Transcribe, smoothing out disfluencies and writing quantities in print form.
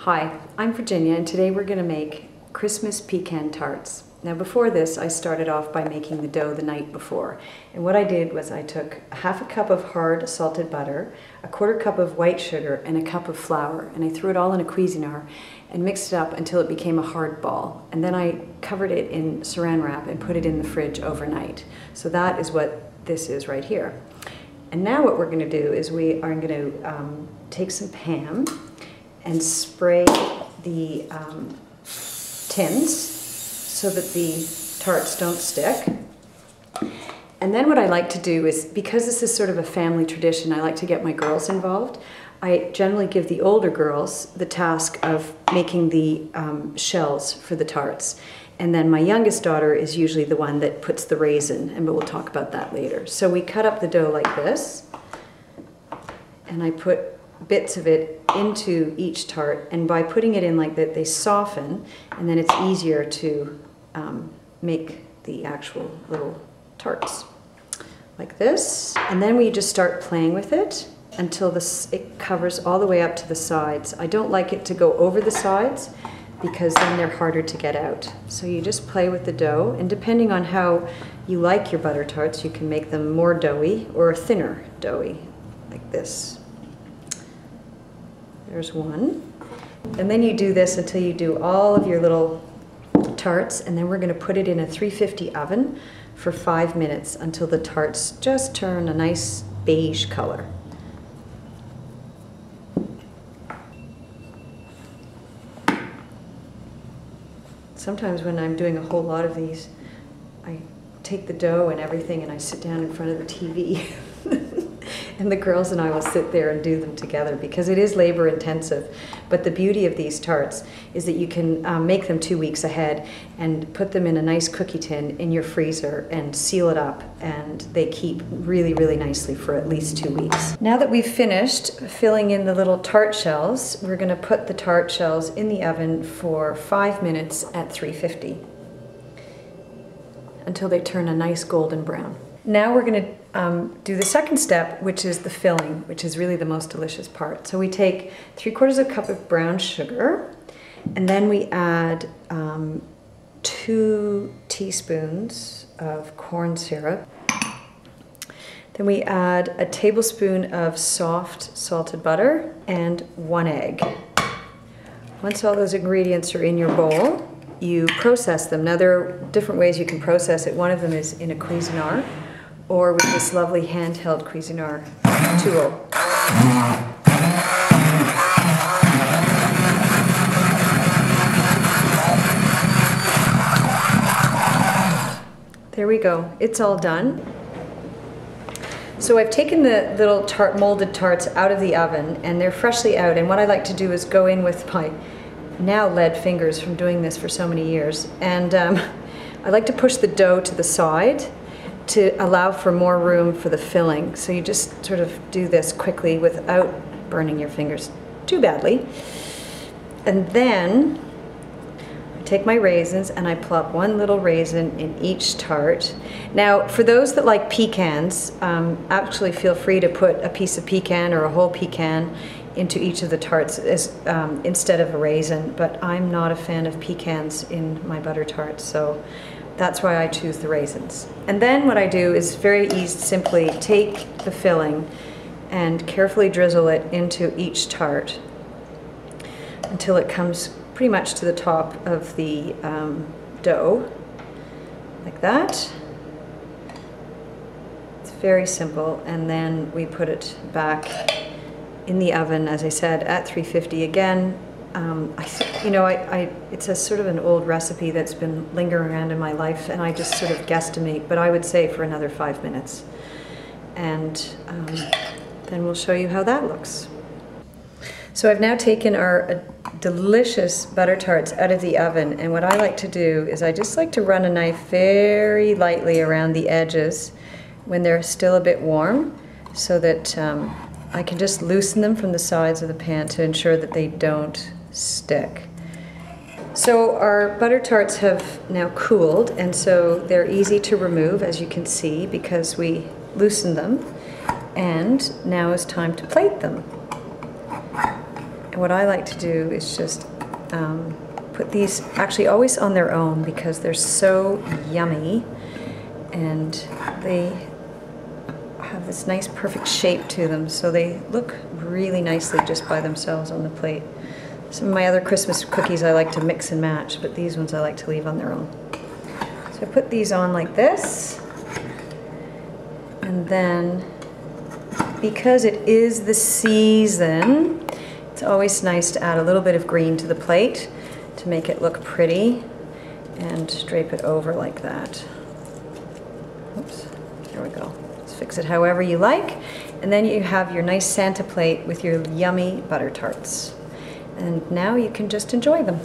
Hi, I'm Virginia and today we're going to make Christmas pecan tarts. Now before this I started off by making the dough the night before, and what I did was I took half a cup of hard salted butter, a quarter cup of white sugar and a cup of flour, and I threw it all in a Cuisinart and mixed it up until it became a hard ball, and then I covered it in saran wrap and put it in the fridge overnight. So that is what this is right here. And now what we're going to do is we are going to take some Pam and spray the tins so that the tarts don't stick. And then what I like to do is, because this is sort of a family tradition, I like to get my girls involved. I generally give the older girls the task of making the shells for the tarts. And then my youngest daughter is usually the one that puts the raisin, and we'll talk about that later. So we cut up the dough like this, and I put bits of it into each tart, and by putting it in like that they soften, and then it's easier to make the actual little tarts like this. And then we just start playing with it until it covers all the way up to the sides. I don't like it to go over the sides because then they're harder to get out. So you just play with the dough, and depending on how you like your butter tarts, you can make them more doughy or thinner doughy, like this. There's one. And then you do this until you do all of your little tarts, and then we're going to put it in a 350 oven for 5 minutes until the tarts just turn a nice beige color. Sometimes when I'm doing a whole lot of these, I take the dough and everything and I sit down in front of the TV. And the girls and I will sit there and do them together because it is labor intensive. But the beauty of these tarts is that you can make them 2 weeks ahead and put them in a nice cookie tin in your freezer and seal it up, and they keep really, really nicely for at least 2 weeks. Now that we've finished filling in the little tart shells, we're going to put the tart shells in the oven for 5 minutes at 350 until they turn a nice golden brown. Now we're going to do the second step, which is the filling, which is really the most delicious part. So we take 3/4 cup of brown sugar, and then we add 2 teaspoons of corn syrup. Then we add a tablespoon of soft salted butter and 1 egg. Once all those ingredients are in your bowl, you process them. Now there are different ways you can process it. One of them is in a Cuisinart, or with this lovely handheld Cuisinart tool. There we go, it's all done. So I've taken the little molded tarts out of the oven, and they're freshly out, and what I like to do is go in with my now lead fingers from doing this for so many years, and I like to push the dough to the side to allow for more room for the filling. So you just sort of do this quickly without burning your fingers too badly. And then I take my raisins and I plop 1 little raisin in each tart. Now for those that like pecans, actually feel free to put a piece of pecan or a whole pecan into each of the tarts instead of a raisin, but I'm not a fan of pecans in my butter tarts, so that's why I choose the raisins. And then what I do is very easy, simply take the filling and carefully drizzle it into each tart until it comes pretty much to the top of the dough, like that. It's very simple, and then we put it back in the oven, as I said, at 350 again. It's a sort of an old recipe that's been lingering around in my life, and I just sort of guesstimate, but I would say for another 5 minutes. And then we'll show you how that looks. So I've now taken our delicious butter tarts out of the oven, and what I like to do is I just like to run a knife very lightly around the edges when they're still a bit warm, so that I can just loosen them from the sides of the pan to ensure that they don't stick. So our butter tarts have now cooled, and so they're easy to remove, as you can see, because we loosened them. And now it's time to plate them. And what I like to do is just put these actually always on their own because they're so yummy and they have this nice perfect shape to them, so they look really nicely just by themselves on the plate. Some of my other Christmas cookies I like to mix and match, but these ones I like to leave on their own. So I put these on like this, and then because it is the season, it's always nice to add a little bit of green to the plate to make it look pretty, and drape it over like that. Oops, there we go. Let's fix it however you like. And then you have your nice Santa plate with your yummy butter tarts. And now you can just enjoy them.